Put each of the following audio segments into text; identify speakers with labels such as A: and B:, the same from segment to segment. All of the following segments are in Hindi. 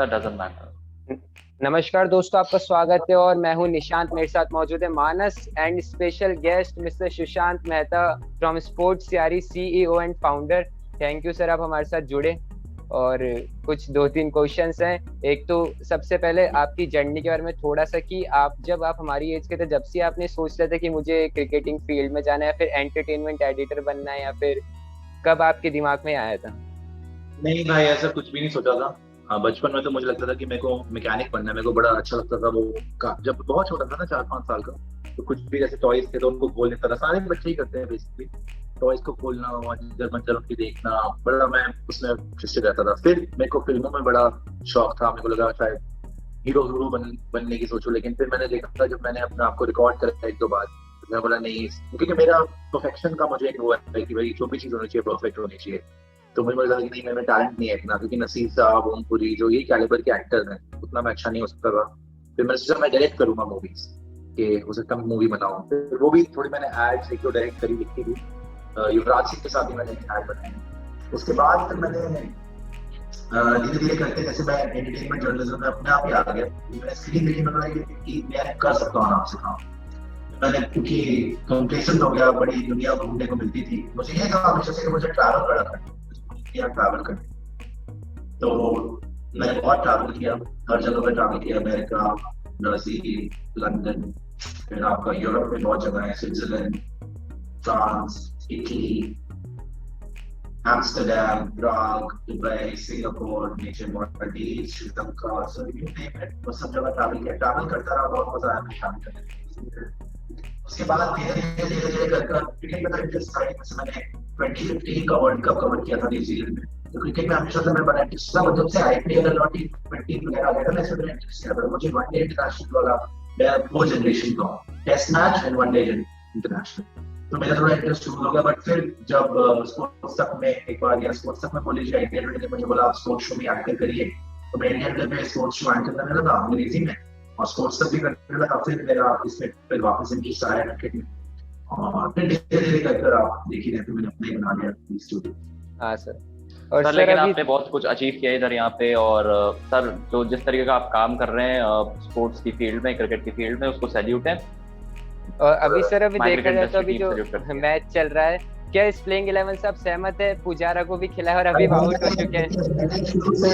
A: that doesn't matter.
B: नमस्कार दोस्तों, आपका स्वागत है और मैं हूं निशांत। मेरे साथ मौजूद है Manas and special guest mister Sushant Mehta from sports Yaari, CEO and founder. Thank you sir, आप हमारे साथ जुड़े। और कुछ 2-3 क्वेश्चंस हैं। एक तो सबसे पहले आपकी जर्नी के बारे में थोड़ा सा, कि जब आप हमारी एज के थे, जब से आपने सोच रहे थे कि मुझे क्रिकेटिंग फील्ड में जाना है, या फिर एंटरटेनमेंट एडिटर बनना है, या फिर कब आपके दिमाग में आया था?
C: नहीं भाई, ऐसा कुछ भी नहीं सोचा था। हाँ, बचपन में तो मुझे लगता था कि मेरे को मैकेनिक बनना है। मेरे को बड़ा अच्छा लगता था वो जब बहुत छोटा था ना, 4-5 साल का, तो कुछ भी जैसे टॉयज थे तो उनको खोल लेता था। सारे बच्चे ही करते हैं बेसिकली, टॉयज को खोलना और अंदर मंजर उनकी देखना, बड़ा मैं उसमें इंटरेस्टेड रहता था। फिर मेरे को फिल्मों में बड़ा शौक था। मेरे को लगा शायद हीरो बनने की सोचो, लेकिन फिर मैंने देखा, जब मैंने अपने आप को रिकॉर्ड करा एक दो बार, तो मैं बोला नहीं, क्योंकि मेरा परफेक्शन का मुझे एक वो है कि भाई जो भी चीज होनी चाहिए परफेक्ट होनी चाहिए। तो मुझे लगा कि नहीं, मेरे में टैलेंट नहीं है इतना, क्योंकि नसीर साहब, ओमपुरी जो ये कैलिबर के एक्टर हैं, उतना मैं अच्छा नहीं हो सकता था। फिर मैंने सोचा मैं डायरेक्ट करूंगा मूवीज, कि हो सकता है मूवी बनाऊं। फिर वो भी थोड़ी मैंने एड्स एक दो डायरेक्ट करी, लिखी थी। युवराज सिंह के साथ भी मैंने एड बनाए। उसके बाद फिर मैंने धीरे धीरे करते, जैसे मैं एंटरटेनमेंट जर्नलिज्म में अपने आप ही आ गया। मैंने स्क्रीन देखी, मैंने कि मैं कर सकता हूँ आराम से काम। मैंने क्योंकि कंप्लेसेंट हो गया, बड़ी दुनिया घूमने को मिलती थी। मुझे ये था हमेशा से कि मुझे ट्रैवल बड़ा ट्रैवल करना। तो मैंने बहुत ट्रैवल किया, हर जगह पे ट्रैवल किया। अमेरिका, ब्राजील, लंदन, फिर आपका यूरोप में बहुत जगह है, Switzerland, France, Italy, Amsterdam, Prague, Dubai, Singapore, nature Maldives, Sri Lanka, so you name it. वो सब जगह ट्रैवल किया, ट्रैवल करता रहा। बहुत मजा आया ट्रैवल करने में। उसके बाद धीरे धीरे कर क्रिकेट में इंटरेस्ट आया। जैसे मैंने 2015 का वर्ल्ड कप कवर किया था न्यूजीलैंड में। तो क्रिकेट में हमेशा से मैं बड़ा इंटरेस्ट था। जब से आईपीएल और टी20 वगैरह आ गया था, इसमें बड़ा इंटरेस्ट था। मुझे वनडे इंटरनेशनल वाला, मैं वो जनरेशन का हूँ, test match and one day international, तो मेरा थोड़ा इंटरेस्ट शुरू हो गया। बट फिर जब स्पोर्ट्स तक में एक बार या स्पोर्ट्स तक में कॉलेज या इंडियन ने मुझे बोला आप स्पोर्ट्स शो में एंकर करिए, तो मैं इंडियन में स्पोर्ट्स शो एंकर करने लगा अंग्रेजी में, और स्पोर्ट्स तक भी करने लगा। फिर मेरा इसमें फिर वापस इंटरेस्ट आया क्रिकेट में, और फिर धीरे धीरे कर आप देखिए रहते मैंने अपने बना लिया स्टूडियो।
B: हाँ सर। और
A: सर लेकिन आपने बहुत कुछ अचीव किया इधर यहाँ पे, और सर जो जिस तरीके का आप काम कर रहे हैं स्पोर्ट्स की फील्ड में, क्रिकेट की फील्ड में, उसको सैल्यूट है।
B: और अभी सर, अभी देखा जाए तो अभी जो मैच चल रहा है, क्या इस प्लेइंग 11 से आप सहमत है? पुजारा को भी खिलाया और अभी आउट हो चुके हैं।
C: शुरू से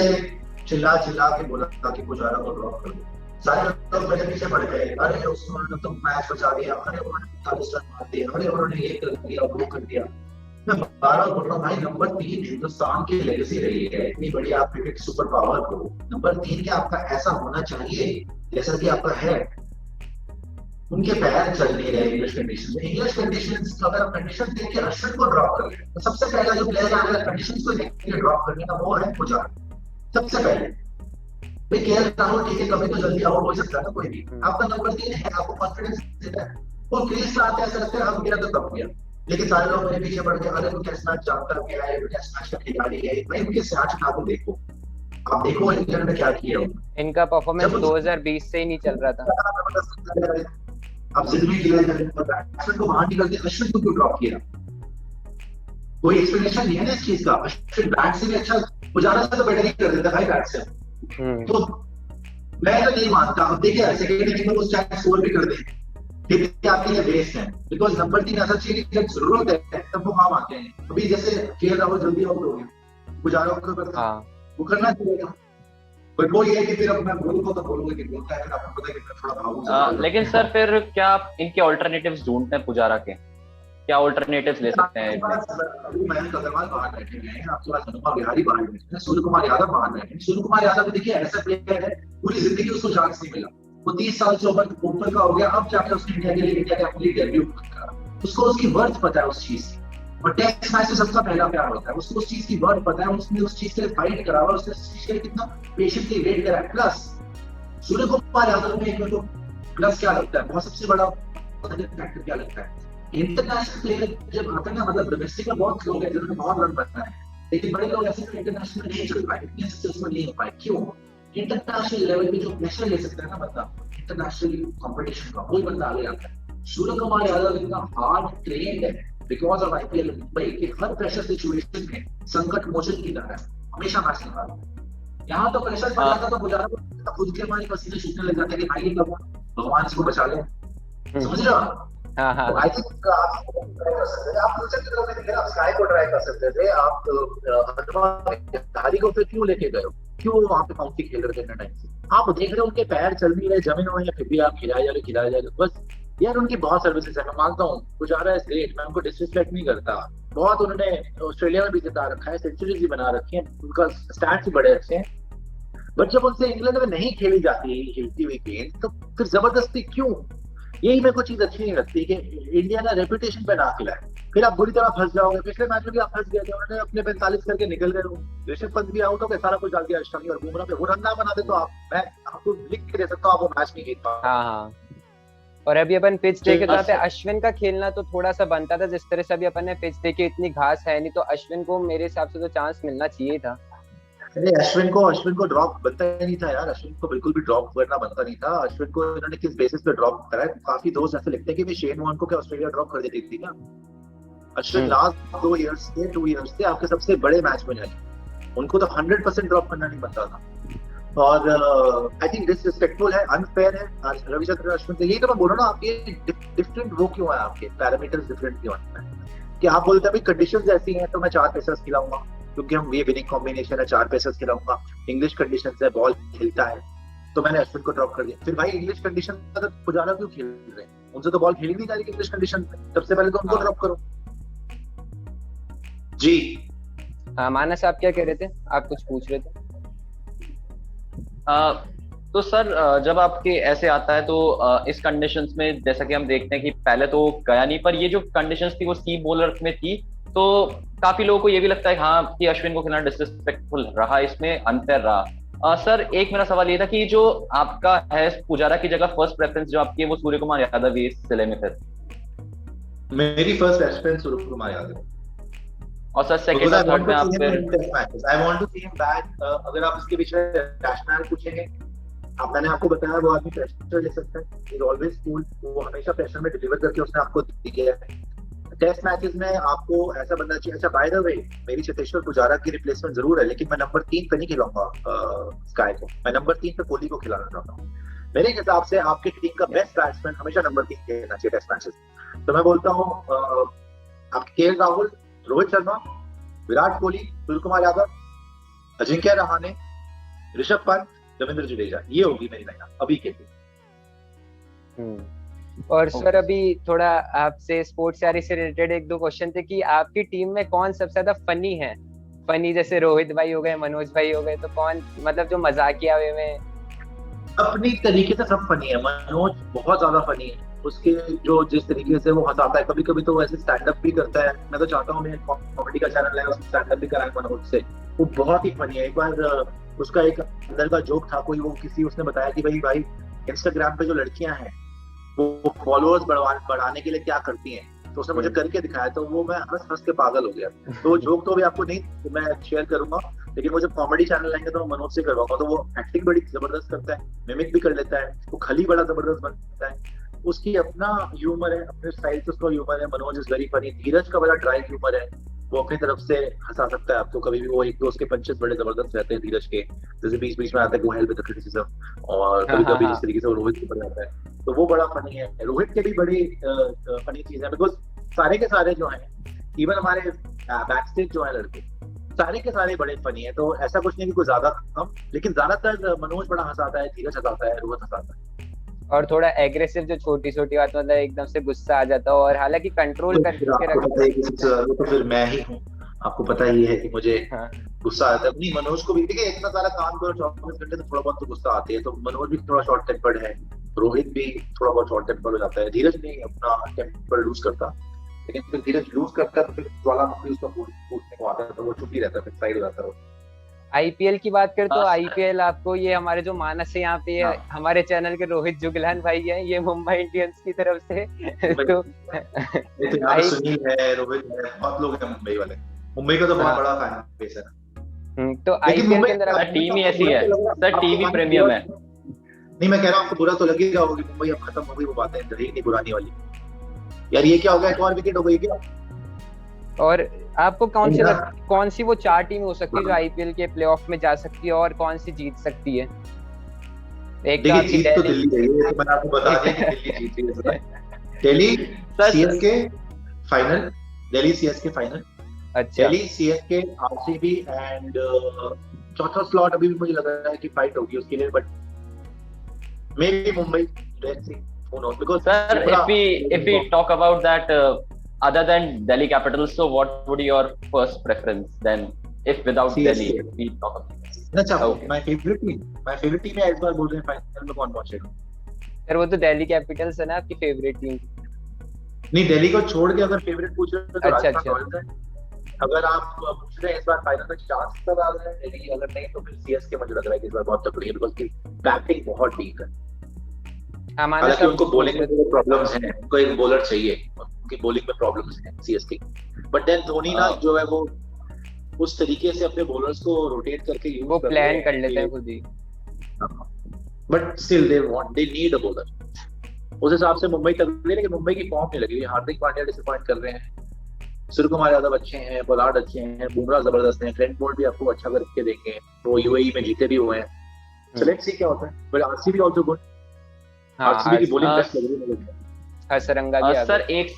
C: चिल्ला के बोला था कि पुजारा को ड्रॉप कर दो। सारे लोग मेरे पीछे पड़ गए, अरे उन्होंने तो मैच बचा दिया, अरे उन्होंने 45 रन मार दिए, अरे उन्होंने ये कर दिया, वो कर दिया। मैं बार-बार बोल रहा हूँ, भाई नंबर 3 हिंदुस्तान की लेगेसी रही है, इतनी बड़ी आप क्रिकेट सुपर पावर को। नंबर 3 क्या आपका ऐसा होना चाहिए जैसा कि आपका है। उनके पैर चल नहीं रहे इंग्लिश कंडीशन में। इंग्लिश कंडीशंस अगर कंडीशन देख के अश्विन को ड्रॉप कर ले, तो सबसे पहला जो प्लेयर आएगा कंडीशंस को देख के ड्रॉप करने का, वो है पुजारा सबसे पहले। भाई केएल राहुल ठीक है, कभी तो जल्दी आउट हो सकता है ना कोई भी। आपका नंबर 3 है, आपको कॉन्फिडेंस देता है, वो क्रीज पे आते ऐसा लगता है अब गया तो कब गया। लेकिन सारे लोग मेरे पीछे पड़ गए, अरे वो टेस्ट मैच जानता गया है, टेस्ट मैच का खिलाड़ी है। भाई उनके स्टैट्स उठा के देखो, आप देखो इंग्लैंड में क्या किया उन्होंने।
B: इनका परफॉर्मेंस 2020 से ही नहीं चल रहा था।
C: अब जिंदगी की बैट्समैन को बाहर निकलते अश्विन को क्यों ड्रॉप किया? कोई एक्सप्लेनेशन नहीं है ना इस चीज का। अश्विन बैट से भी अच्छा, पुजारा से तो बेटर ही कर देता भाई बैट से। तो मैं तो नहीं मानता। अब देखिए सेकंड इनिंग में वो चाहे स्कोर भी कर दे, लेकिन आपके लिए वेस्ट है, बिकॉज नंबर 3 ऐसा चाहिए कि जब जरूरत है तब वो काम आते हैं। अभी जैसे केएल राहुल जल्दी आउट हो गया, पुजारा को वो करना चाहिए था। बट वो ये है कि फिर अब मैं बोलूंगा तो बोलूंगा कि बोलता है, फिर आपको पता है कि मैं थोड़ा भागूंगा।
A: लेकिन सर फिर क्या आप इनके ऑल्टरनेटिव्स ढूंढते हैं पुजारा के? क्या ऑल्टरनेटिव्स ले सकते हैं?
C: अभी मयंक अग्रवाल बाहर बैठे हुए हैं, आपके पास हनुमा विहारी बाहर बैठे हैं, सूर्य कुमार यादव बाहर बैठे हैं। सूर्य कुमार यादव देखिए ऐसा प्लेयर है, पूरी जिंदगी उसको चांस नहीं मिला। वो 30 साल से ऊपर का हो गया, अब जाकर उसने इंडिया के लिए इंडिया का अपनी डेब्यू करा। उसको उसकी वर्थ पता है उस चीज की, और टेस्ट मैच से सबका पहला प्यार होता है। उसको उस चीज की वर्थ पता है, उसने उस चीज के लिए फाइट करा हुआ, उसने उस चीज के लिए कितना पेशेंटली वेट करा है। प्लस सूर्य कुमार यादव में एक तो प्लस क्या लगता है, बहुत सबसे बड़ा फैक्टर क्या लगता है, इंटरनेशनल प्लेयर जब आता है ना, मतलब डोमेस्टिक में बहुत लोग हैं जिन्होंने बहुत रन बनाए हैं, लेकिन बड़े लोग ऐसे इंटरनेशनल में नहीं चल पाए, इतने सक्सेसफुल नहीं हो पाए। क्यों? इंटरनेशनल लेवल पे जो प्रेशर ले सकता है ना बंदा इंटरनेशनल कंपटीशन का, वही बंदा आगे आता है। सूर्य कुमार यादव इतना हार्ड ट्रेन्ड है बिकॉज ऑफ आईपीएल मुंबई के, हर प्रेशर सिचुएशन में संकट मोचन की तरह हमेशा मैच निकालता है। यहाँ तो प्रेशर पड़ जाता तो पुजारा को खुद के हमारे पसीने छूटने लग जाते कि भाई कब भगवान इसको बचा ले, समझ रहे हो?
B: हाँ हाँ
C: आई थिंक आप फ्यूचर की तरफ नहीं, आप स्काई को ट्राई कर सकते थे, आप धारी को फिर क्यों लेके गए हो, क्यों वहां पे काउंटी खेल रहे थे इतना टाइम से? आप देख रहे हो उनके पैर चल नहीं रहे, जमीन हुए, फिर भी आप खिलाए जा रहे बस। यार उनकी बहुत सर्विसेज है, मैं मानता हूँ पुजारा इज ग्रेट, मैं उनको डिसरिस्पेक्ट नहीं करता, बहुत उन्होंने ऑस्ट्रेलिया में भी जिता रखा है, सेंचुरीज भी बना रखी है, उनका स्टैट्स भी बड़े अच्छे हैं, बट जब उनसे इंग्लैंड में नहीं खेली जाती हिलती हुई गेंद तो फिर जबरदस्ती क्यों? यही मेरे को चीज अच्छी नहीं लगती कि इंडिया का रेपुटेशन पे ना खिलाए, फिर आप बुरी तरह फंस जाओगे। पिछले मैच में भी आप फंस गए थे, उन्होंने अपने 45 करके निकल गए, ऋषभ पंत भी आउट हो गए, सारा कुछ डाल दिया अष्टमी और बुमराह पे, वो रन ना बना दे तो आप, मैं आपको लिख के दे सकता हूँ, आप वो मैच नहीं जीत पाओगे।
B: हाँ हाँ। और अभी अपन पिच देखे जाते हैं, अश्विन का खेलना तो थोड़ा सा बनता था, जिस तरह से अभी अपन ने पिच देखी, इतनी घास है नहीं, तो अश्विन को मेरे हिसाब से तो चांस मिलना चाहिए था।
C: अरे अश्विन को ड्रॉप बनता ही नहीं था यार, अश्विन को बिल्कुल भी ड्रॉप करना बनता नहीं था। अश्विन को इन्होंने किस बेसिस पे ड्रॉप करा है? काफी दोस्त ऐसे लिखते हैं कि शेन वॉर्न को क्या ऑस्ट्रेलिया ड्रॉप कर देती थी क्या? अश्विन लास्ट 2 इयर्स से आपके सबसे बड़े मैच में जाए, उनको तो 100% ड्रॉप करना नहीं बनता था, और आई थिंक डिसरिस्पेक्टफुल है, अनफेयर है रविचंद्रन अश्विन से। यही तो मैं बोल रहा हूँ, आपके डिफरेंट वो क्यों है, आपके पैरामीटर्स डिफरेंट क्यों है कि आप बोलते हैं भाई कंडीशंस ऐसी हैं तो मैं 4 पेसर्स खिलाऊंगा क्योंकि हम ये विनिंग कॉम्बिनेशन है, 4 पेसर्स खिलाऊंगा, इंग्लिश कंडीशंस है, बॉल खेलता है, तो मैंने अश्विन को ड्रॉप कर दिया। फिर भाई इंग्लिश कंडीशन में तो पुजारा क्यों खेल रहे हैं? उनसे तो बॉल खेली नहीं जा रही इंग्लिश कंडीशन में, सबसे पहले तो उनको ड्रॉप करो जी।
B: हाँ मानस, आप क्या कह रहे थे? आप कुछ पूछ रहे थे?
A: तो सर जब आपके ऐसे आता है तो इस कंडीशंस में जैसा कि हम देखते हैं कि पहले तो गया नहीं, पर ये जो कंडीशंस थी वो सी बॉलर में थी, तो काफी लोगों को ये भी लगता है हाँ कि अश्विन को खिलाना डिसरिस्पेक्टफुल रहा, इसमें अनफेयर रहा। सर एक मेरा सवाल ये था कि जो आपका है पुजारा की जगह फर्स्ट प्रेफरेंस जो आपकी है वो सूर्य कुमार यादव ही इस सिले में? फिर
C: मेरी first preference Suryakumar Yadav,
A: और सर सेकंड और थर्ड में आप फिर
C: I want to see him back. अगर आप इसके पीछे रैशनल पूछेंगे, आप, मैंने आपको बताया वो आदमी प्रेशर ले सकता है, ही इज ऑलवेज कूल, वो हमेशा प्रेशर में डिलीवर करके उसने आपको दिया है। टेस्ट मैचेस में आपको ऐसा बंदा चाहिए। अच्छा बाय द वे, मेरी चेतेश्वर पुजारा की रिप्लेसमेंट जरूर है, लेकिन मैं नंबर 3 पे नहीं खिलाऊंगा स्काई को, मैं नंबर 3 पे कोहली को खिलाना चाहता हूँ। मेरे हिसाब से आपकी टीम का बेस्ट बैट्समैन हमेशा नंबर 3 खेलना चाहिए टेस्ट मैचेस। तो मैं बोलता हूँ आप के राहुल, रोहित शर्मा, विराट कोहली, सूर्य कुमार यादव, अजिंक्य रहाणे, ऋषभ पंत, रविंद्र जडेजा, ये होगी मेरी लाइनअप अभी के लिए।
B: और सर अभी थोड़ा आपसे स्पोर्ट्स यारी से रिलेटेड 1-2 क्वेश्चन थे कि आपकी टीम में कौन सबसे ज्यादा फनी है? फनी जैसे रोहित भाई हो गए, मनोज भाई हो गए, तो कौन मतलब जो मजाकिया वे में?
C: अपनी तरीके से सब फनी है। मनोज बहुत ज्यादा फनी है, उसके जो जिस तरीके से वो हंसाता है, कभी कभी तो वैसे स्टैंड अप भी करता है। मैं तो चाहता हूँ मेरे कॉमेडी का चैनल है, उसमें स्टैंड अप भी कराएं मनोज से, वो बहुत ही फनी है। एक बार उसका एक अंदर का जोक था, कोई वो किसी उसने बताया कि भाई इंस्टाग्राम पे जो लड़कियां हैं वो फॉलोअर्स बढ़ाने के लिए क्या करती हैं, तो उसने मुझे करके दिखाया, तो वो मैं हंस के पागल हो गया। तो जोक तो भी आपको नहीं, तो मैं शेयर करूंगा, लेकिन वो जब कॉमेडी चैनल आएंगे तो मैं मनोज से करवाऊंगा। तो वो एक्टिंग बड़ी जबरदस्त करता है, मिमिक भी कर लेता है, वो खली बड़ा जबरदस्त बनता है, उसकी अपना ह्यूमर है, अपने स्टाइल से उसका ह्यूमर है। Manoj is very funny. Dheeraj का बड़ा ड्राई ह्यूमर है, वो अपनी तरफ से हंसा सकता है आपको कभी भी। वो एक दो उसके पंचेस बड़े जबरदस्त रहते हैं धीरज के, जैसे बीच बीच में आता है गो हेल्प विद द क्रिटिसिज्म, और कभी कभी जिस तरीके से वो रोहित के ऊपर आता है, तो वो बड़ा फनी है। रोहित के भी बड़ी फनी चीज है, बिकॉज सारे के सारे जो हैं, इवन हमारे बैकस्टेज जो है लड़के, सारे के सारे बड़े फनी है। तो ऐसा कुछ नहीं कि कोई ज्यादा कम, लेकिन ज्यादातर मनोज बड़ा हंसाता है, धीरज हंसाता है, रोहित हंसाता है।
B: और थोड़ा एग्रेसिव, जो छोटी छोटी बात मतलब एकदम से गुस्सा आ जाता हो, और हालांकि कंट्रोल करके रखता है।
C: वो तो फिर मैं ही हूँ, आपको पता ही है कि मुझे गुस्सा आता है। नहीं, मनोज को भी देखिए, इतना सारा काम करो 24 घंटे, तो थोड़ा बहुत तो गुस्सा आती है। तो मनोज भी थोड़ा शॉर्ट टेम्पर्ड है, रोहित भी थोड़ा बहुत शॉर्ट टेम्पर्ड हो जाता है, धीरज नहीं अपना टेम्पर लूज करता, लेकिन फिर धीरज लूज करता है तो फिर ज्वालामुखी उसका फूटने को आता है, तो वो चुप ही रहता है, फिर साइड हो जाता है।
B: आईपीएल की बात करें तो आईपीएल आपको, ये हमारे जो मानस है यहाँ पे हमारे चैनल के रोहित जुगलान भाई हैं, ये मुंबई इंडियंस की तरफ से तो
C: सुनील है, रोहित है, बहुत लोग हैं मुंबई वाले। मुंबई का तो बहुत बड़ा फैन बेस है।
B: तो आईपीएल के अंदर
A: टीम ही ऐसी है सर, टीवी प्रीमियम है।
C: नहीं, मैं कह रहा हूँ आपको बुरा तो लगेगा होगी, मुंबई अब खत्म हो गई वो बातें, रही नहीं पुरानी वाली। यार ये क्या हो गया, एक और विकेट हो गई क्या?
B: और आपको कौन सी वो 4 टीम हो सकती है जो आईपीएल के प्लेऑफ में जा सकती है और कौन सी जीत सकती है? एक तो
C: देखिए
B: आपकी
C: जीत तो दिल्ली है, ये तो मैंने आपको बता दिया कि दिल्ली जीत रही है इस बार। Delhi CSK final, Delhi CSK final,
B: अच्छा
C: दिल्ली सीएसके आरसीबी एंड चौथा स्लॉट अभी भी मुझे लग रहा है कि फाइट होगी उसके लिए, but may be Mumbai, let's see, who nose, because
A: sir if we talk about that other than Delhi Capitals, so what would your first preference then if without
C: CSK.
A: Delhi we talk about?
C: अच्छा,
A: Okay.
C: माय फेवरेट टीम है, इस बार बोल रहे हैं फाइनल में कौन पहुंचेगा।
B: सर वो तो दिल्ली कैपिटल्स है ना आपकी फेवरेट टीम?
C: नहीं, दिल्ली को छोड़ के अगर फेवरेट पूछ रहे हो तो
B: अच्छा,
C: राजस्थान रॉयल्स है। अगर आप पूछ रहे हैं इस बार फाइनल में चांस नजर आ रहा है दिल्ली, अगर नहीं तो फिर सीएसके मुझे लग रहा है कि इस बार बहुत तगड़ी है, बिकॉज़ की बैटिंग बहुत वीक है। हालांकि उनको बॉलिंग में प्रॉब्लम्स हैं, उनको एक बॉलर चाहिए, उनकी बॉलिंग में प्रॉब्लम्स हैं सीएसके, बट देन धोनी ना जो है वो उस तरीके से अपने बॉलर्स को रोटेट करके यूज
B: वो प्लान कर लेते हैं खुद ही,
C: but still they need a bowler. उस हिसाब से मुंबई तगड़ी है, लेकिन मुंबई की फॉर्म नहीं लगी, हार्दिक पांड्या डिसअपॉइंट कर रहे हैं, सूर्यकुमार यादव अच्छे हैं, पोलार्ड अच्छे हैं, बुमराह जबरदस्त हैं, ट्रेंट बोल्ट भी आपको अच्छा करके देंगे, वो यूएई में जीते भी हुए हैं। सो लेट्स सी क्या होता है, but RCB also good, RCB की बॉलिंग बेस्ट लग रही है मुझे।
B: हसरंगा भी
A: सर एक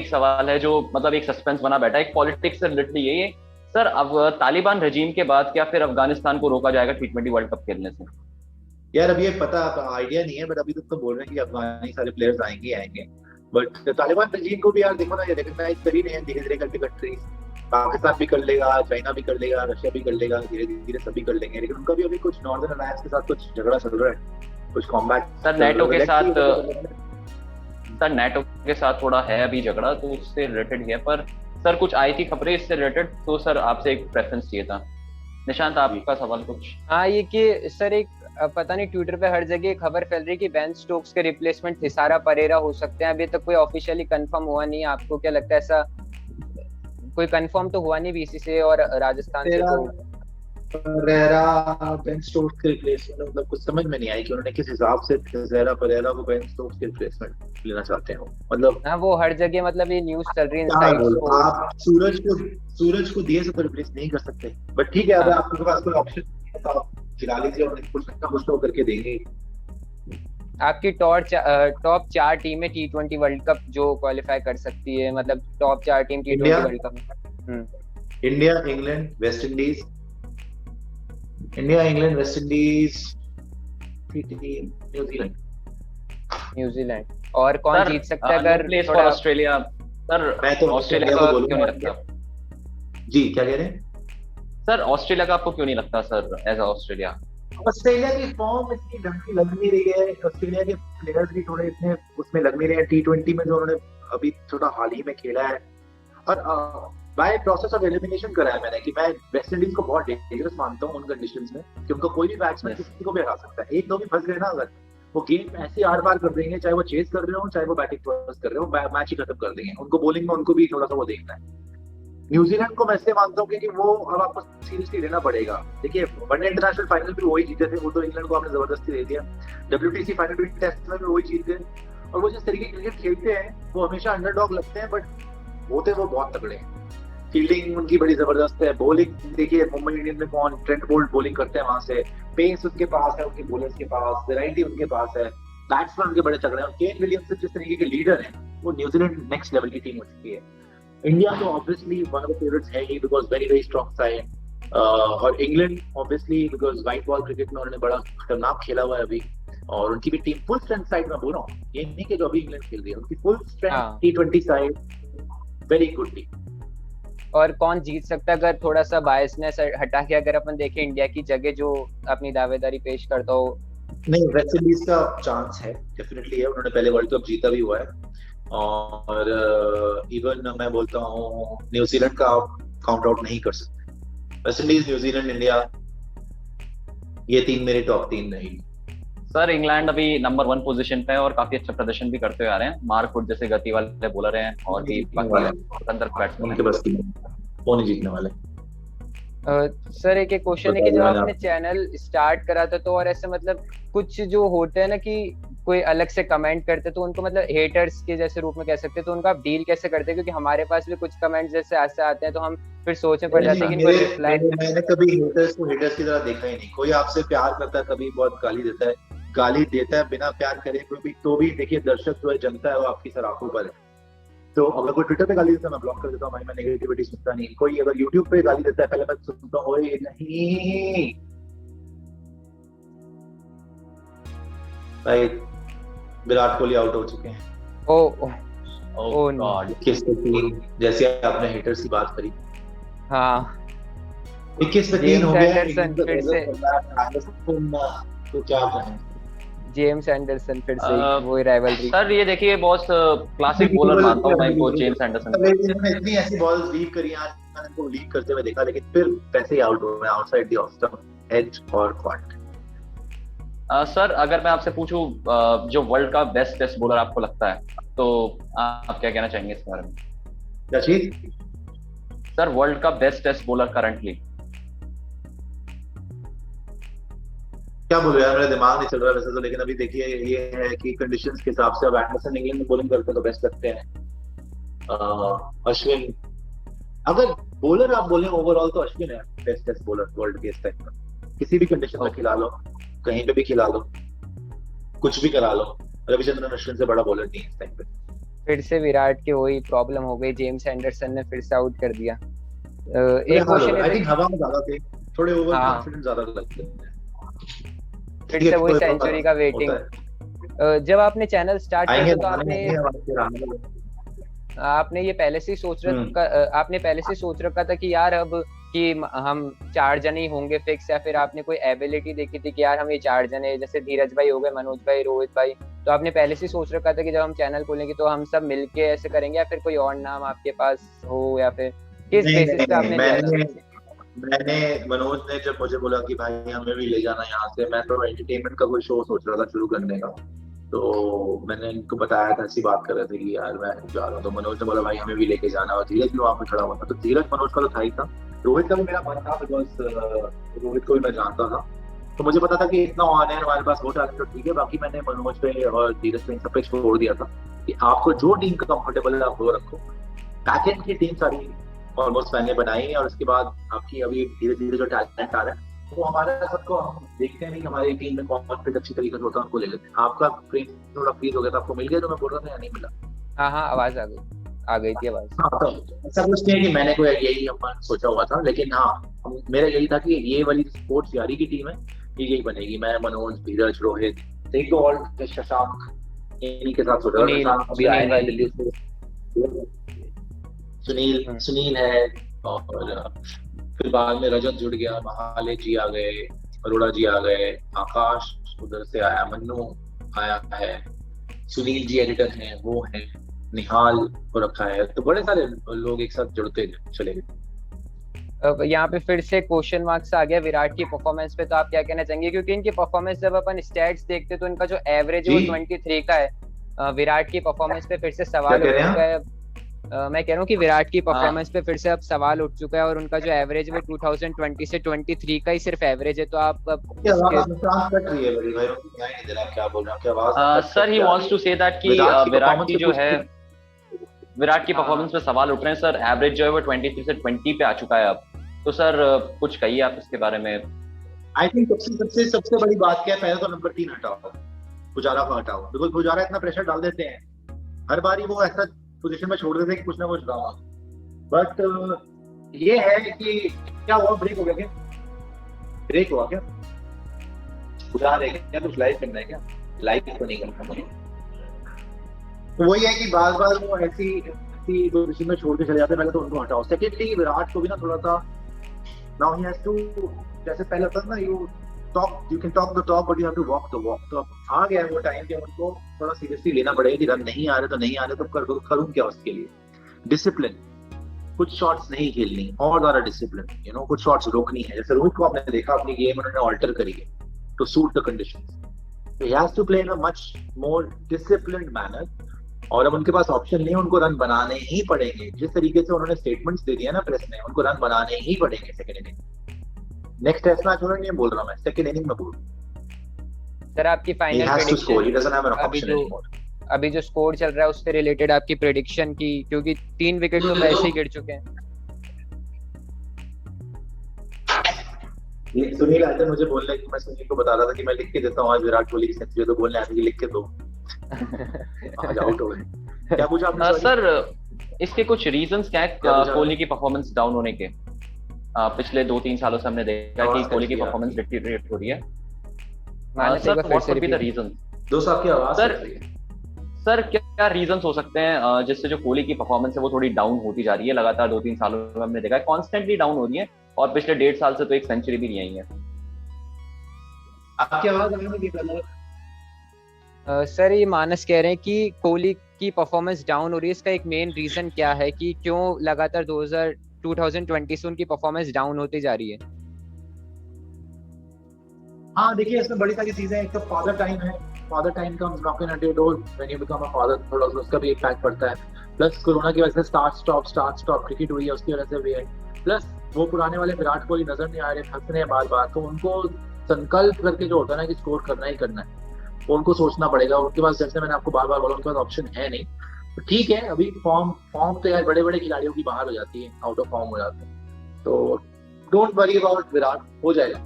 A: सवाल है जो मतलब एक सस्पेंस बना बैठा है, एक पॉलिटिक्स से रिलेटेड ये सर, अब तालिबान रजीम के बाद क्या फिर अफगानिस्तान को रोका जाएगा T20 वर्ल्ड कप खेलने से?
C: यार अभी ये पता आइडिया नहीं है, बट अभी तक तो बोल रहे हैं कि अफगानी सारे प्लेयर्स आएंगे, बट तालिबान रजीम को भी यार देखो ना, ये रिकॉग्नाइज कर ही नहीं है धीरे धीरे करके कंट्रीज, पाकिस्तान भी कर लेगा, चाइना भी कर लेगा, रशिया भी कर लेगा, धीरे धीरे सभी कर लेंगे, लेकिन उनका भी अभी कुछ नॉर्दर्न अलायंस के साथ कुछ झगड़ा चल रहा है, कुछ कॉम्बैट
A: सर नेटो के साथ थोड़ा है अभी झगड़ा, तो उससे रिलेटेड है, पर सर कुछ आई थी खबरें इससे रिलेटेड, तो सर आपसे एक प्रेफरेंस चाहिए था। निशांत आपका सवाल कुछ?
B: हाँ, ये कि सर एक पता नहीं ट्विटर पे हर जगह खबर फैल रही है कि बेन स्टोक्स के रिप्लेसमेंट थिसारा परेरा हो सकते हैं, अभी तक कोई ऑफिशियली कंफर्म हुआ नहीं, आपको क्या लगता है ऐसा कोई कंफर्म तो हुआ नहीं बीसीसीआई और राजस्थान से? तो
C: परेरा बेन स्टोक्स के रिप्लेसमेंट मतलब कुछ समझ में नहीं आई कि उन्होंने किस हिसाब से थिसारा परेरा को बेन स्टोक्स के रिप्लेसमेंट लेना चाहते हैं, मतलब
B: हाँ वो हर जगह मतलब ये न्यूज़ चल रही है इनसाइड।
C: आप सूरज को दिए से तो रिप्लेस नहीं कर सकते, बट ठीक है, अगर आपके पास कोई ऑप्शन है तो आप खिला लीजिए और कुछ तो करके देंगे।
B: आपकी टॉप 4 टीमें T20 वर्ल्ड कप जो क्वालिफाई कर सकती है, मतलब top 4 team T20 world cup में?
C: India, England, West Indies, India, England, West Indies,
B: New Zealand. और कौन जीत सकता है अगर
A: प्लेस फॉर ऑस्ट्रेलिया? सर
C: मैं तो
A: ऑस्ट्रेलिया का क्यों नहीं लगता?
C: जी क्या कह रहे हैं
A: सर? ऑस्ट्रेलिया का आपको क्यों नहीं लगता सर एज ऑस्ट्रेलिया?
C: ऑस्ट्रेलिया की फॉर्म इतनी ढंग लग नहीं रही है, ऑस्ट्रेलिया के प्लेयर्स भी थोड़े इतने उसमें लग नहीं रहे हैं T20 में जो उन्होंने अभी थोड़ा हाल ही में खेला है, और बाय प्रोसेस ऑफ एलिमिनेशन करा है मैंने कि मैं वेस्ट इंडीज को बहुत डेंजरस मानता हूँ उन कंडीशंस में कि उनका कोई भी बैट्समैन किसी को भी हरा सकता है, एक दो भी फंस गए ना अगर, वो गेम ऐसे आर पार कर देंगे, चाहे वो चेस कर रहे हो चाहे वो बैटिंग फर्स्ट कर रहे हो, मैच ही खत्म कर देंगे। उनको बॉलिंग में उनको भी थोड़ा सा वो देखना है। न्यूजीलैंड को मैं इससे मानता हूँ क्योंकि वो अब आपको सीरियसली लेना पड़ेगा। देखिए वनडे इंटरनेशनल फाइनल भी वही जीते थे, वो तो इंग्लैंड को आपने जबरदस्ती दे दिया, WTC फाइनल भी टेस्ट में भी वही जीत गए, और वो जिस तरीके की क्रिकेट खेलते हैं वो हमेशा अंडरडॉग लगते हैं, बट होते वो बहुत तगड़े हैं। फील्डिंग उनकी बड़ी जबरदस्त है, बॉलिंग देखिए मुंबई इंडियंस में कौन, ट्रेंट बोल्ट बॉलिंग करते हैं वहां से, पेस उनके पास है, उनके बॉलर्स के पास वैरायटी उनके पास है, बैट्समैन उनके बड़े तगड़े हैं, और केन विलियमसन जिस तरीके के लीडर हैं, वो न्यूजीलैंड नेक्स्ट लेवल की टीम हो चुकी है। इंडिया तो obviously one of the favourites है ही because very very strong side, और England obviously because white ball cricket में उन्होंने बड़ा खतरनाक खेला हुआ है अभी, और उनकी भी टीम फुल स्ट्रेंथ साइड में बोल रहा हूँ, ये नहीं कि जो अभी इंग्लैंड खेल रही है, उनकी full strength T20 side, very good team.
B: और कौन जीत सकता है अगर थोड़ा सा बायसनेस हटा के अगर अपन देखें इंडिया की जगह जो अपनी दावेदारी पेश करता हो?
C: नहीं, वेस्ट इंडीज का चांस है, डेफिनेटली है, उन्होंने पहले वर्ल्ड कप जीता भी हुआ है, और इवन मैं बोलता हूँ न्यूजीलैंड का काउंट आउट नहीं कर सकते। वेस्ट इंडीज, न्यूजीलैंड, इंडिया, ये 3 मेरे टॉप 3 नहीं।
A: सर इंग्लैंड अभी नंबर 1 पोजीशन पे है और काफी अच्छा प्रदर्शन भी करते हुए आ रहे हैं, मार्कवुड जैसे गति वाले बॉलर हैं और भी बाकी अंदर बैट्समैन
C: उनके बस की वो नहीं जीतने वाले।
B: सर एक क्वेश्चन है कि जब आपने चैनल स्टार्ट करा था तो और ऐसे मतलब कुछ जो होते हैं ना कि कोई अलग से कमेंट करते तो उनको मतलब हेटर्स के जैसे रूप में कह सकते हैं, तो उनका आप डील कैसे करते हैं? क्योंकि हमारे पास भी कुछ कमेंट्स जैसे ऐसे आते हैं तो हम फिर सोचने पड़ जाते हैं कि इनको रिप्लाई।
C: मैंने कभी हेटर्स को हेटर्स की तरह देखा ही नहीं। कोई आपसे प्यार करता है कभी बहुत गाली देता है, गाली देता है बिना प्यार करे कोई तो भी देखिए दर्शक जो है जनता है वो आपकी सराखों पर है। तो अगर कोई ट्विटर पे गाली देता है मैं ब्लॉक कर देता हूँ भाई, मैं नेगेटिविटी सुनता नहीं। कोई अगर यूट्यूब पे गाली देता है पहले मैं सुनता हूँ ओए नहीं भाई। विराट कोहली आउट हो चुके हैं।
A: ओह गॉड।
C: जैसे आपने हेटर्स की बात करी,
B: हाँ
C: 21 पे 3 हो गया
B: फिर से
C: तो क्या कहें।
B: जेम्स एंडरसन फिर से वही राइवलरी।
A: सर ये देखिए बहुत क्लासिक बॉलर मानता हूँ मैं इनको, जेम्स एंडरसन।
C: इतनी ऐसी बॉल्स लीव करी आज मैंने इनको लीव करते हुए देखा, लेकिन फिर वैसे ही आउट हो गए outside the off stump edge और क्वाड।
A: सर अगर मैं आपसे पूछूं जो वर्ल्ड का बेस्ट टेस्ट बॉलर आपको लगता है तो आप क्या कहना चाहेंगे इस बारे में?
C: क्या चीज?
A: सर वर्ल्ड का बेस्ट टेस्ट बॉलर करंटली।
C: क्या बोलूं यार, मेरा दिमाग नहीं चल रहा वैसे तो, लेकिन अभी देखिए ये है कि कंडीशंस के हिसाब से अब एंडरसन इंग्लैंड में बॉलिंग करते तो बेस्ट लगते हैं। अश्विन, अगर बॉलर आप बोले ओवरऑल तो अश्विन है बेस्ट टेस्ट बॉलर वर्ल्ड के इस टाइम पर। किसी भी कंडीशन में खिला लो, कहीं पे भी खिला लो, कुछ भी करा लो, रविचंद्रन अश्विन से बड़ा बॉलर नहीं है इस टाइम पे।
B: फिर से विराट की वही प्रॉब्लम हो गई, जेम्स एंडरसन ने फिर से आउट कर दिया। एक क्वेश्चन
C: आई थिंक हवा में ज्यादा थे, थोड़े ओवर कॉन्फिडेंस ज्यादा लगते हैं।
B: फिर से वही सेंचुरी का वेटिंग। जब आपने चैनल स्टार्ट किया तो आपने ये पहले से ही सोच रखा था कि यार अब कि हम 4 जने ही होंगे फिक्स, या फिर आपने कोई एबिलिटी देखी थी कि यार हम ये 4 जने, जैसे धीरज भाई हो गए, मनोज भाई, रोहित भाई, तो आपने पहले से ही सोच रखा था कि जब हम चैनल खोलेंगे तो हम सब मिलके ऐसे करेंगे, या फिर कोई और नाम आपके पास हो, या फिर किस बेसिस पे आपने?
C: मैंने मनोज ने जब मुझे बोला कि भाई हमें भी ले जाना यहाँ से, मैं तो एंटरटेनमेंट का कोई शो सोच रहा था शुरू करने का, तो मैंने इनको बताया था, ऐसी बात कर रहे थे कि यार मैं जा रहा हूँ, तो मनोज ने बोला भाई हमें भी लेके जाना, और धीरज भी वहाँ पे खड़ा हुआ था। तो धीरज मनोज का तो था ही था, रोहित का भी मेरा मन था बिकॉज रोहित को भी मैं जानता था, तो मुझे पता था कि इतना ऑन है हमारे पास, वो टैलेंट तो ठीक है। बाकी मैंने मनोज पे और धीरज पे इन सब पे छोड़ दिया था कि आपको जो टीम का कंफर्टेबल है आप वो रखो। बैकएंड की टीम सारी ऑलमोस्ट मैंने बनाई है, और उसके बाद आपकी अभी धीरे धीरे जो टैलेंट आ रहा है वो हमारा सबको हम देखते हैं नहीं कि हमारी टीम में कौन अच्छी तरीके से होता है, उनको ले लेते हैं। आपका थोड़ा फ्रीज हो गया था, आपको मिल गया जो मैं बोल रहा था या नहीं मिला?
B: हाँ आवाज आ गई थी आवाज।
C: हाँ, तो ऐसा कुछ नहीं है कि मैंने कोई यही सोचा हुआ था, लेकिन हाँ मेरा यही था कि ये वाली स्पोर्ट्स यारी की टीम है ये यही बनेगी। मैं, मनोज, धीरज, रोहित, एक तो और शशांक, इन्हीं के साथ सोचा था। अभी आए दिल्ली से सुनील है, और फिर बाद में रजत जुड़ गया, महाले जी आ गए, अरोड़ा जी आ गए, आकाश उधर से आया, मन्नू आया है, सुनील जी एडिटर हैं, वो हैं, निहाल को रखा है, तो बड़े सारे लोग एक साथ जुड़ते चले गए।
B: यहाँ पे फिर से क्वेश्चन मार्क्स आ गया विराट की परफॉर्मेंस पे, तो आप क्या कहना चाहेंगे? क्योंकि इनकी परफॉर्मेंस जब अपन स्टैट्स देखते तो इनका जो एवरेज है वो 23 का है। विराट की परफॉर्मेंस पे फिर से सवाल उठ चुका है। मैं कह रहा हूँ कि विराट की परफॉर्मेंस पे फिर से अब सवाल उठ चुका है, और उनका जो एवरेज है 2020 से 23 का ही सिर्फ एवरेज है, तो आप
A: sir he wants to say that कि विराट की जो है विराट की परफॉर्मेंस पे सवाल उठ रहे हैं। सर एवरेज जो है वो 23 से 20 पे आ चुका है अब, तो सर कुछ कहिए आप इसके बारे में।
C: आई थिंक सबसे बड़ी बात क्या है, पहले तो नंबर 3 हटाओ, पुजारा को हटाओ, बिकॉज पुजारा इतना प्रेशर डाल देते हैं हर बारी, वो ऐसा पोजीशन में छोड़ देते कि कुछ ना कुछ ड्रामा। बट ये है कि क्या हुआ, ब्रेक हो गया क्या? ब्रेक हुआ क्या? पुजारा क्या कुछ लाइव करना है क्या? लाइव तो नहीं करना। तो वही है कि बार बार वो ऐसी पोजीशन में छोड़ के चले जाते हैं, पहले तो उनको हटाओ। सेकेंडली विराट को भी ना थोड़ा सा नाउ ही हैज टू, जैसे पहले होता था ना, you can talk the talk but you have to walk the walk। तो अब आ गया है वो टाइम कि उनको थोड़ा सीरियसली लेना पड़ेगा कि रन नहीं आ रहे तो नहीं आ रहे, तो करूं क्या उसके लिए? डिसिप्लिन, कुछ शॉट्स नहीं खेलनी और ज्यादा डिसिप्लिन, कुछ शॉट्स रोकनी है। जैसे रोहित को आपने देखा अपनी गेम उन्होंने ऑल्टर करी है to suit the conditions, he has to play in a much more disciplined manner और अब उनके पास ऑप्शन नहीं है, उनको रन बनाने ही पड़ेंगे। जिस तरीके से उन्होंने स्टेटमेंट्स दे दिया ना प्रेस में, उनको रन बनाने ही पड़ेंगे second inning. Next test match उन्होंने नहीं बोल रहा मैं, सेकंड इनिंग में बोल।
B: सर आपकी
C: He
B: final
C: has to score. He
B: prediction,
C: doesn't have an
B: अभी
C: option
B: जो
C: anymore.
B: अभी जो स्कोर चल रहा है उससे रिलेटेड आपकी प्रेडिक्शन की, क्योंकि 3 विकेट तो वैसे ही गिर चुके हैं।
C: ये सुनील आते मुझे बोलने कि मैं सुनील को बता रहा था कि मैं लिख के देता हूँ आज विराट कोहली की सेंचुरी, तो बोलने आते कि लिख के दो, आज आउट हो गए। क्या पूछा आपने?
A: सर इसके कुछ रीजंस क्या है कोहली की परफॉर्मेंस डाउन होने के? पिछले 2-3 सालों से हमने देखा कि कोहली की परफॉर्मेंस डिटीरिएट हो रही है। Sir what could be the reason?
C: दोस्त आपकी आवाज
A: सर क्या रीजंस हो सकते हैं जिससे जो कोहली की परफॉर्मेंस है वो थोड़ी डाउन होती जा रही है? लगातार 2-3 सालों में हमने देखा है कॉन्स्टेंटली डाउन हो रही है, और पिछले 1.5 साल से तो एक सेंचुरी भी नहीं आई है।
C: आपकी आवाज आ रही है?
B: सर ये मानस कह रहे हैं कि कोहली की परफॉर्मेंस डाउन हो रही है, इसका एक मेन रीजन क्या है कि क्यों लगातार 2020 से उनकी परफॉर्मेंस डाउन होती जा रही है?
C: हाँ देखिए, इसमें बड़ी सारी चीजें हैं। एक तो फादर टाइम है, father time comes knocking at your door when you become a father, थोड़ा सा उसका भी इम्पैक्ट पड़ता है। प्लस कोरोना की वजह से स्टार्ट स्टॉप क्रिकेट हुई है, उसकी वजह से भी है। प्लस वो पुराने वाले विराट कोहली नजर नहीं आ रहे, थक रहे हैं बार बार, तो उनको संकल्प करके जो होता है ना कि स्कोर करना ही करना है, वो उनको सोचना पड़ेगा। उनके पास, जैसे मैंने आपको बार बार बोला, उनके पास ऑप्शन है नहीं। तो ठीक है, अभी फॉर्म तो यार बड़े बड़े खिलाड़ियों की बाहर हो जाती है, आउट ऑफ फॉर्म हो जाते हैं, तो डोंट वरी अबाउट विराट, हो जाएगा,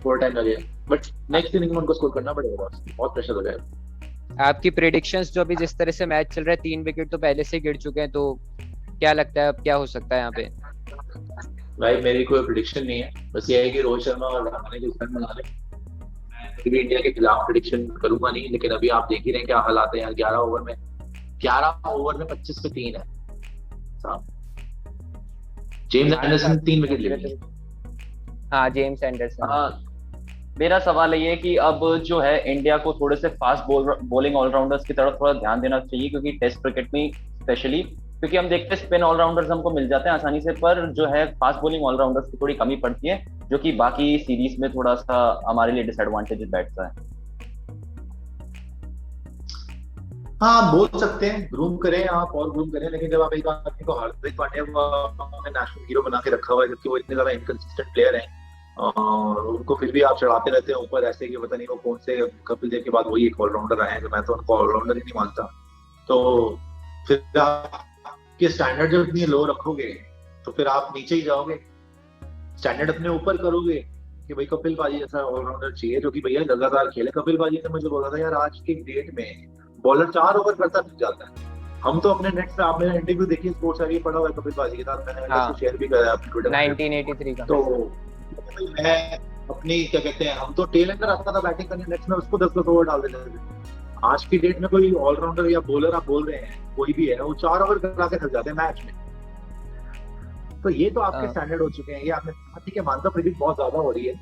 C: थोड़ा टाइम लगेगा, बट नेक्स्ट इनिंग में उनको स्कोर करना पड़ेगा, बहुत प्रेशर हो जाएगा।
B: आपकी प्रेडिक्शंस जो अभी जिस तरह से मैच चल रहा है, 3 विकेट तो पहले से गिर चुके हैं, तो क्या लगता है अब क्या हो सकता है यहाँ पे?
C: भाई मेरी कोई प्रेडिक्शन नहीं है, बस ये है कि रोहित शर्मा और रहाणे जो रन बना ले। मैं कभी भी इंडिया के खिलाफ प्रेडिक्शन करूंगा नहीं, लेकिन अभी आप देख ही रहे हैं क्या हालात है यार। 11 ओवर में 25 पे 3 है। जेम्स एंडरसन 3 विकेट ले लिए।
B: हाँ, जेम्स एंडरसन।
A: मेरा सवाल ये है कि अब जो है इंडिया को थोड़े से फास्ट बॉलिंग ऑलराउंडर्स की तरफ थोड़ा ध्यान देना चाहिए, क्योंकि टेस्ट क्रिकेट में स्पेशली, क्योंकि हम देखते हैं स्पिन ऑलराउंडर्स हमको मिल जाते हैं आसानी से, पर जो है फास्ट बॉलिंग ऑलराउंडर्स की थोड़ी कमी पड़ती है, जो कि बाकी सीरीज में थोड़ा सा हमारे लिए डिसएडवांटेज बैठता है।
C: हाँ बोल सकते हैं, ग्रूम करें आप और ग्रूम करें, लेकिन जब आप एक आदमी को हार्दिक पांड्या को आपने नेशनल हीरो बना के रखा हुआ है, जबकि वो इतने ज्यादा इनकंसिस्टेंट प्लेयर हैं, और उनको फिर भी आप चढ़ाते रहते हैं ऊपर ऐसे कि पता नहीं वो कौन से कपिल देव के बाद वही एक ऑलराउंडर आए हैं, तो मैं तो उनको ऑलराउंडर ही नहीं मानता। तो फिर आपके स्टैंडर्ड जब इतनी लो रखोगे तो फिर आप नीचे ही जाओगे। स्टैंडर्ड अपने ऊपर करोगे कि भाई कपिल पाजी जैसा ऑलराउंडर चाहिए, जो कि भैया लगातार खेले। कपिल पाजी ने मुझे बोला था यार, आज की डेट में बॉलर 4 ओवर करता फिर जाता है। हम तो अपने नेट पे, आपने इंटरव्यू देखी, स्पोर्ट्स आईडी पढ़ा हुआ है कपिल पाजी के साथ, मैंने शेयर भी करा अपने ट्विटर
B: 1983 का।
C: तो मैं अपनी क्या कहते हैं, हम तो टेल एंडर आता था बैटिंग करने नेक्स्ट में, उसको 10 ओवर डाल देते थे। आज की डेट में कोई ऑलराउंडर या बॉलर आप बोल रहे हैं, कोई भी है, वो 4 ओवर करा के थक जाते हैं मैच में। तो ये तो आपके स्टैंडर्ड हो चुके हैं, ये आपने, ठीक है मानता, क्रिकेट बहुत ज्यादा हो रही है,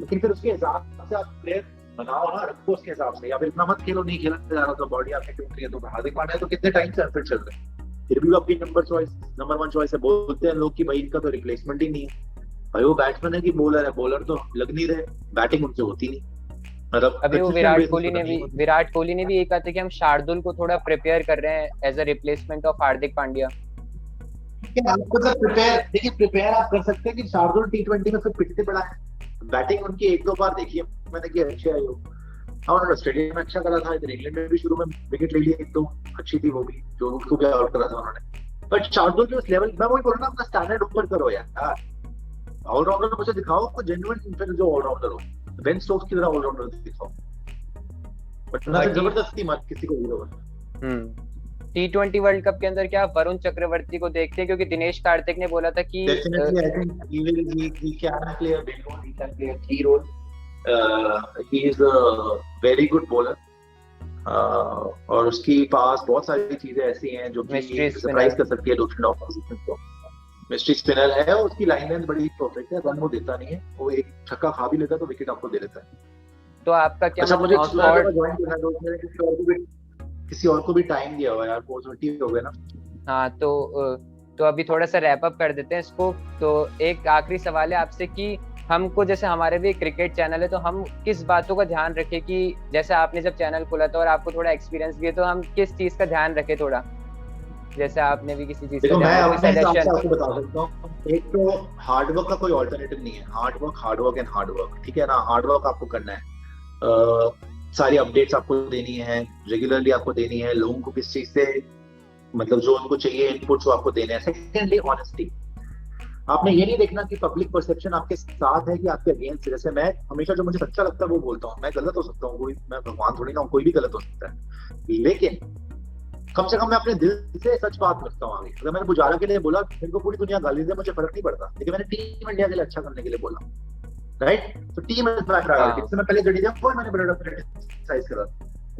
C: लेकिन फिर उसके हिसाब से आप प्लेयर बनाओ ना, रखो उसके हिसाब से, या फिर इतना मत खेलो, नहीं खेला जा रहा तो बॉडी आपकी टूट रही है। तो हार्दिक पांड्या तो कितने टाइम से अनफिट चल रहे हैं, फिर भी वो अपनी नंबर 1 चॉइस है। बोलते हैं लोग कि भाई इनका तो रिप्लेसमेंट ही नहीं है। भाई वो बैट्समैन है कि बॉलर है? बॉलर तो लग नहीं रहे, बैटिंग उनसे होती नहीं। मतलब
B: अभी वो विराट कोहली ने भी एक कहा था कि हम शार्दुल को थोड़ा प्रिपेयर कर रहे हैं as a replacement of Hardik Pandya.
C: आपको सर प्रिपेयर आप कर सकते हैं कि शार्दुल T20 में फिर पिटते पड़ा है। बैटिंग उनकी 1-2 बार देखी है मैंने कि अच्छी आई हो, और ऑस्ट्रेलिया में अच्छा करा था, इधर इंग्लैंड में भी शुरू में विकेट ले लिए, 1-2 अच्छी थी वो भी, जो उसको भी आउट करा था उन्होंने। बट शार्दुल के उस लेवल, मैं वही बोल रहा हूं, अपना स्टैंडर्ड ऊपर करो यार। ऑलराउंडर मुझे दिखाओ, को जेन्युइन फिर जो ऑलराउंडर हो, बेन स्टोक्स की तरह ऑलराउंडर दिखाओ, बट ना जबरदस्ती मत किसी को हीरो बना।
B: T20 वर्ल्ड कप के अंदर क्या वरुण चक्रवर्ती को देखते हैं, क्योंकि दिनेश कार्तिक ने बोला था कि
C: definitely I think he can play a big role, he can play a key role, he is a very good bowler, और उसके पास बहुत सारी चीजें ऐसी हैं जो कि सरप्राइज कर सकती है दूसरे ऑपोजिशन को। मिस्ट्री स्पिनर है, उसकी लाइन लेंथ बड़ी परफेक्ट है, रन वो देता नहीं है, वो एक छक्का खा भी लेता तो विकेट आपको दे देता है।
B: तो आपका क्या,
C: अच्छा मुझे ज्वाइन करना है, दोस्त मेरे किसी और को भी टाइम दिया हुआ यार, 4:30 हो गए ना।
B: हाँ तो अभी थोड़ा सा रैप अप कर देते हैं इसको। तो एक आखिरी सवाल है आपसे कि हमको जैसे हमारे भी क्रिकेट चैनल है, तो हम किस बातों का ध्यान रखें कि जैसे आपने जब चैनल खोला था और आपको थोड़ा एक्सपीरियंस भी है, तो हम किस चीज का ध्यान रखें थोड़ा, जैसे आपने भी किसी चीज का
C: देखो मैं
B: ध्यान
C: अपने हिसाब से
B: सजेशन।
C: आपको बता सकता हूँ, एक तो हार्डवर्क का कोई ऑल्टरनेटिव नहीं है, हार्डवर्क एंड हार्डवर्क, ठीक है ना। हार्डवर्क आपको करना है, सारी अपडेट्स आपको देनी है, रेगुलरली आपको देनी है, लोगों को किस चीज से मतलब जो उनको चाहिए इनपुट्स वो आपको देने हैं। सेकेंडली ऑनेस्टी, आपने ये नहीं देखना कि पब्लिक परसेप्शन आपके साथ है कि आपके अगेंस्ट है। जैसे मैं हमेशा जो मुझे सच्चा लगता है वो बोलता हूँ, मैं गलत हो सकता हूँ, कोई मैं भगवान थोड़ी ना हूँ, कोई भी गलत हो सकता है, लेकिन कम से कम मैं अपने दिल से सच बात रखता हूँ आगे। अगर मैंने पुजारा के लिए बोला, मेरे को पूरी दुनिया गाली दे, मुझे फर्क नहीं पड़ता, लेकिन मैंने टीम इंडिया के लिए अच्छा करने के लिए बोला, राइट। तो टीम इज माय प्रायोरिटी। इससे मैं पहले जडेजा को मैंने बड़ा क्रिटिसाइज करा,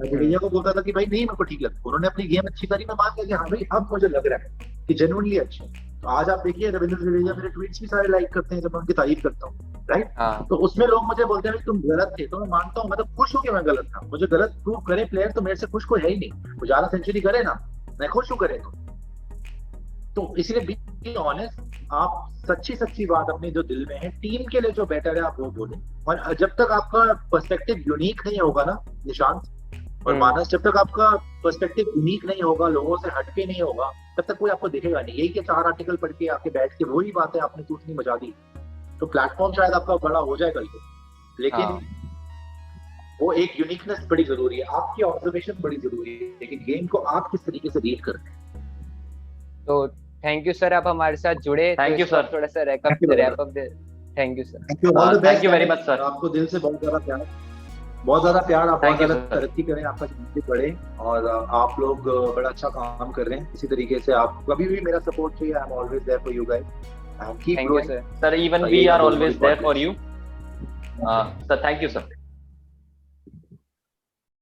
C: मैं जडेजा को बोलता था कि भाई नहीं मेरे को ठीक लगता, उन्होंने अपनी गेम अच्छी करी, मैं मान गया कि हाँ भाई अब मुझे लग रहा है कि जेन्युइनली अच्छे। तो आज आप देखिए रविंद्र जडेजा मेरे ट्वीट्स भी सारे लाइक करते हैं जब मैं उनकी तारीफ करता हूँ, राइट। तो उसमें लोग मुझे बोलते हैं तुम गलत थे, तो मैं मानता हूँ, मतलब खुश हूँ कि मैं गलत था, मुझे गलत प्रूव करे प्लेयर तो मेरे से खुश कोई है ही नहीं। पुजारा सेंचुरी करे ना, मैं खुश हूँ करे तो इसलिए बी ऑनेस्ट, आप सच्ची बात अपने जो दिल में है, टीम के लिए जो बेटर है आप वो बोले। और जब तक आपका पर्सपेक्टिव यूनिक नहीं होगा ना निशांत और मानस, जब तक आपका पर्सपेक्टिव यूनिक नहीं होगा, लोगों से हटके नहीं होगा, तब तक कोई आपको दिखेगा नहीं। यही के 4 आर्टिकल पढ़ के आके बैठ के वही बातें आपने टूटनी मचा दी, तो प्लेटफॉर्म शायद आपका बड़ा हो जाए कल को, लेकिन वो एक यूनिकनेस बड़ी जरूरी है, आपकी ऑब्जर्वेशन बड़ी जरूरी है कि गेम को आप किस तरीके से रीड करते हैं।
B: तो थैंक यू सर, आप हमारे साथ जुड़े।
A: थैंक यू सर,
B: थोड़ा सा wrap up they. Thank you sir,
A: thank you very much sir.
C: आपको दिल से बहुत ज्यादा प्यार, आप बहुत ज्यादा तरक्की करें, आपका चैनल बढ़े, और आप लोग बड़ा अच्छा काम कर रहे हैं। इसी तरीके से आप कभी भी मेरा सपोर्ट चाहिए, I am always there for you guys, and keep growing
A: sir. Even we are always there for you sir. Thank you sir.